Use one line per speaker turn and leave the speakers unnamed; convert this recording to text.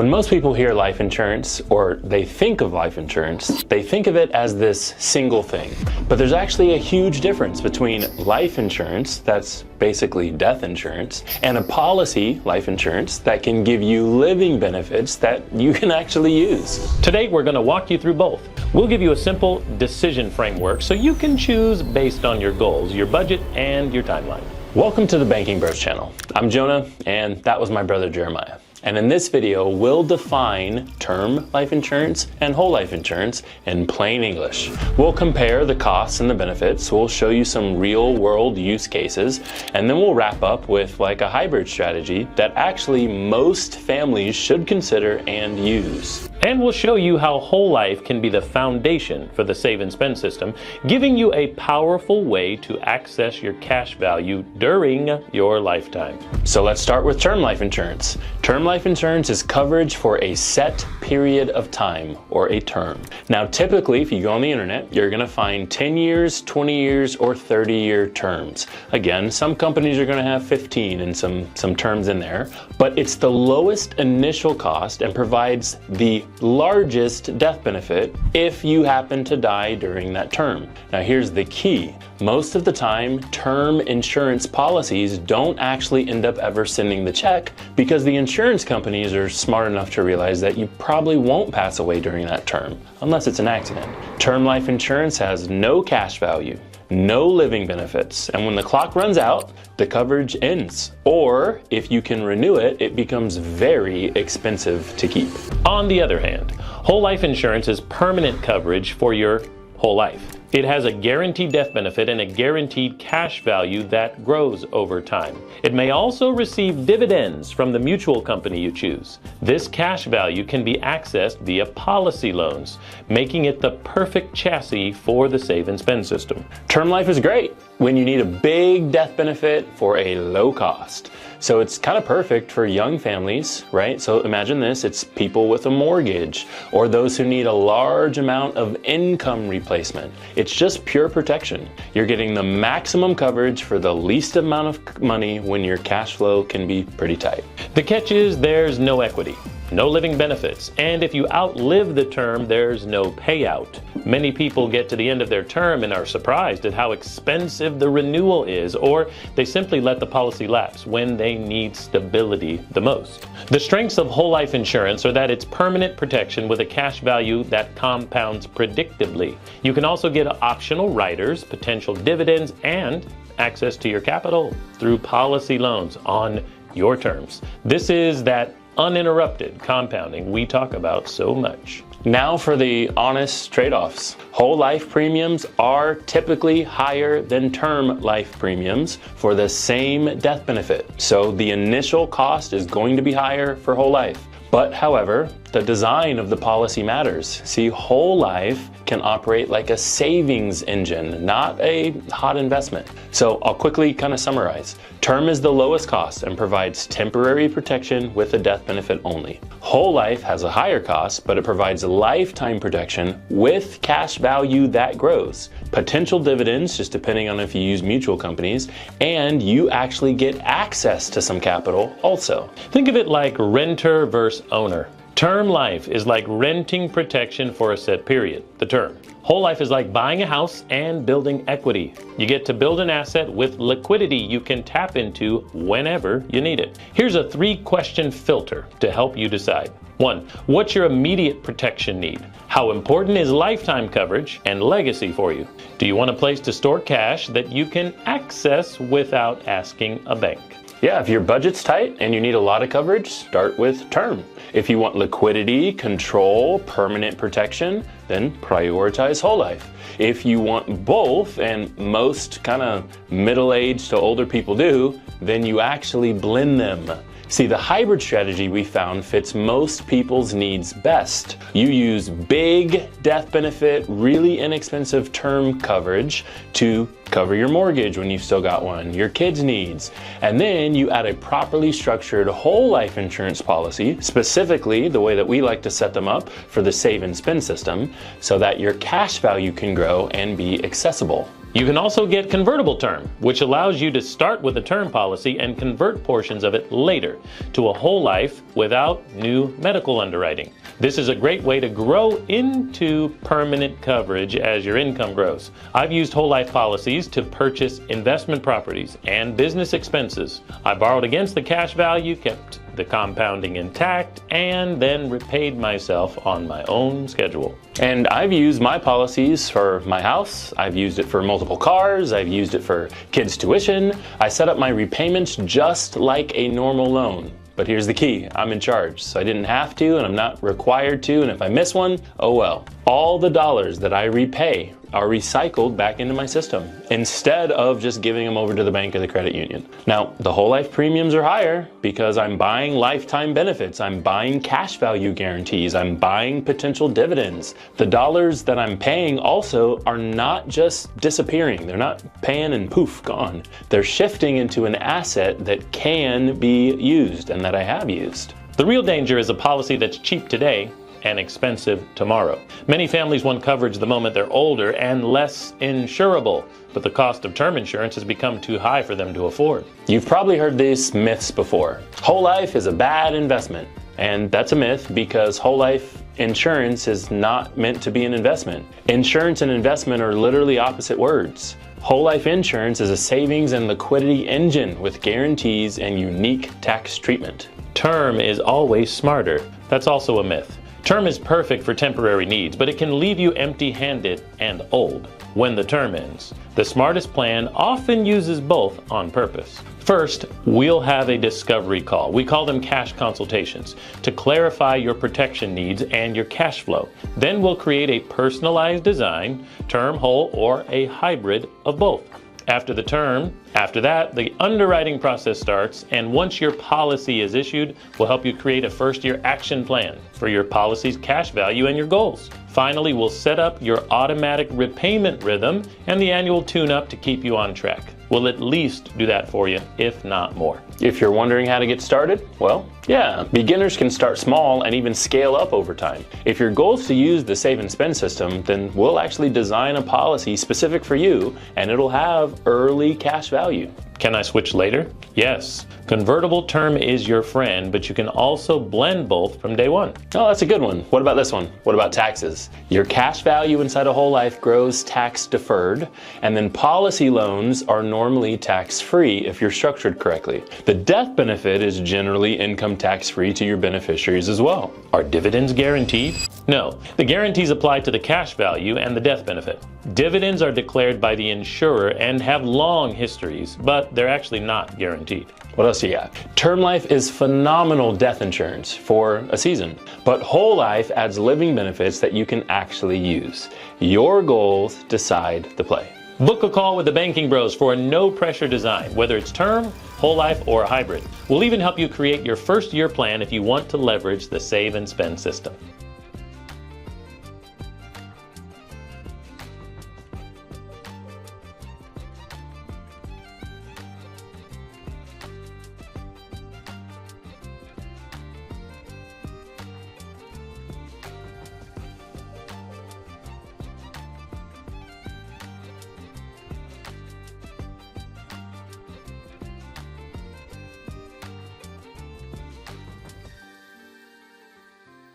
When most people hear life insurance, or they think of life insurance, they think of it as this single thing. But there's actually a huge difference between life insurance, that's basically death insurance, and a policy, life insurance, that can give you living benefits that you can actually use.
Today, we're going to walk you through both. We'll give you a simple decision framework so you can choose based on your goals, your budget, and your timeline.
Welcome to the Banking Bros channel. I'm Jonah, and that was my brother Jeremiah. And in this video, we'll define term life insurance and whole life insurance in plain English. We'll compare the costs and the benefits. We'll show you some real world use cases. And then we'll wrap up with like a hybrid strategy that actually most families should consider and use.
And we'll show you how whole life can be the foundation for the save and spend system, giving you a powerful way to access your cash value during your lifetime.
So let's start with term life insurance. Term life insurance is coverage for a set period of time, or a term. Now, typically, if you go on the internet, you're gonna find 10 years, 20 years, or 30-year terms. Again, some companies are gonna have 15 and some terms in there, but it's the lowest initial cost and provides the largest death benefit if you happen to die during that term. Now, here's the key. Most of the time, term insurance policies don't actually end up ever sending the check because the insurance companies are smart enough to realize that you probably won't pass away during that term, unless it's an accident. Term life insurance has no cash value, no living benefits, and when the clock runs out, the coverage ends. Or if you can renew it, it becomes very expensive to keep.
On the other hand, whole life insurance is permanent coverage for your whole life. It has a guaranteed death benefit and a guaranteed cash value that grows over time. It may also receive dividends from the mutual company you choose. This cash value can be accessed via policy loans, making it the perfect chassis for the save and spend system.
Term life is great when you need a big death benefit for a low cost. So it's kind of perfect for young families, right? So imagine this, it's people with a mortgage or those who need a large amount of income replacement. It's just pure protection. You're getting the maximum coverage for the least amount of money when your cash flow can be pretty tight.
The catch is there's no equity, no living benefits, and if you outlive the term, there's no payout. Many people get to the end of their term and are surprised at how expensive the renewal is, or they simply let the policy lapse when they need stability the most. The strengths of whole life insurance are that it's permanent protection with a cash value that compounds predictably. You can also get optional riders, potential dividends, and access to your capital through policy loans on your terms. This is that uninterrupted compounding we talk about so much.
Now for the honest trade-offs. Whole life premiums are typically higher than term life premiums for the same death benefit. So the initial cost is going to be higher for whole life. But however, the design of the policy matters. See, whole life can operate like a savings engine, not a hot investment. So I'll quickly kind of summarize. Term is the lowest cost and provides temporary protection with a death benefit only. Whole life has a higher cost, but it provides lifetime protection with cash value that grows. Potential dividends, just depending on if you use mutual companies, and you actually get access to some capital also.
Think of it like renter versus owner. Term life is like renting protection for a set period, the term. Whole life is like buying a house and building equity. You get to build an asset with liquidity you can tap into whenever you need it. Here's a 3-question filter to help you decide. 1. What's your immediate protection need? How important is lifetime coverage and legacy for you? Do you want a place to store cash that you can access without asking a bank?
Yeah, if your budget's tight and you need a lot of coverage, start with term. If you want liquidity, control, permanent protection, then prioritize whole life. If you want both, and most kind of middle-aged to older people do, then you actually blend them. See, the hybrid strategy we found fits most people's needs best. You use big death benefit, really inexpensive term coverage to cover your mortgage when you've still got one, your kids' needs, and then you add a properly structured whole life insurance policy, specifically the way that we like to set them up for the save and spend system, so that your cash value can grow and be accessible.
You can also get convertible term, which allows you to start with a term policy and convert portions of it later to a whole life without new medical underwriting. This is a great way to grow into permanent coverage as your income grows. I've used whole life policies to purchase investment properties and business expenses. I borrowed against the cash value, kept the compounding intact, and then repaid myself on my own schedule.
And I've used my policies for my house, I've used it for multiple cars, I've used it for kids' tuition. I set up my repayments just like a normal loan. But here's the key, I'm in charge, so I didn't have to and I'm not required to, and if I miss one, oh well. All the dollars that I repay are recycled back into my system instead of just giving them over to the bank or the credit union. Now, the whole life premiums are higher because I'm buying lifetime benefits, I'm buying cash value guarantees, I'm buying potential dividends. The dollars that I'm paying also are not just disappearing, they're not paying and poof, gone. They're shifting into an asset that can be used and that I have used.
The real danger is a policy that's cheap today and expensive tomorrow. Many families want coverage the moment they're older and less insurable, but the cost of term insurance has become too high for them to afford.
You've probably heard these myths before. Whole life is a bad investment, and that's a myth because whole life insurance is not meant to be an investment. Insurance and investment are literally opposite words. Whole life insurance is a savings and liquidity engine with guarantees and unique tax treatment.
Term is always smarter. That's also a myth. Term is perfect for temporary needs, but it can leave you empty-handed and old when the term ends. The smartest plan often uses both on purpose. First, we'll have a discovery call. We call them cash consultations to clarify your protection needs and your cash flow. Then we'll create a personalized design, term, whole, or a hybrid of both. After that, the underwriting process starts, and once your policy is issued, we'll help you create a first-year action plan for your policy's cash value and your goals. Finally, we'll set up your automatic repayment rhythm and the annual tune-up to keep you on track. We'll at least do that for you, if not more.
If you're wondering how to get started, well, yeah, beginners can start small and even scale up over time. If your goal is to use the save and spend system, then we'll actually design a policy specific for you, and it'll have early cash value.
Can I switch later? Yes. Convertible term is your friend, but you can also blend both from day one.
Oh, that's a good one. What about this one? What about taxes? Your cash value inside a whole life grows tax deferred, and then policy loans are normally tax free if you're structured correctly. The death benefit is generally income tax free to your beneficiaries as well.
Are dividends guaranteed? No. The guarantees apply to the cash value and the death benefit. Dividends are declared by the insurer and have long histories, but they're actually not guaranteed.
What else do you got? Term life is phenomenal death insurance for a season, but whole life adds living benefits that you can actually use. Your goals decide the play.
Book a call with the Banking Bros for a no-pressure design, whether it's term, whole life, or a hybrid. We'll even help you create your first-year plan if you want to leverage the save and spend system.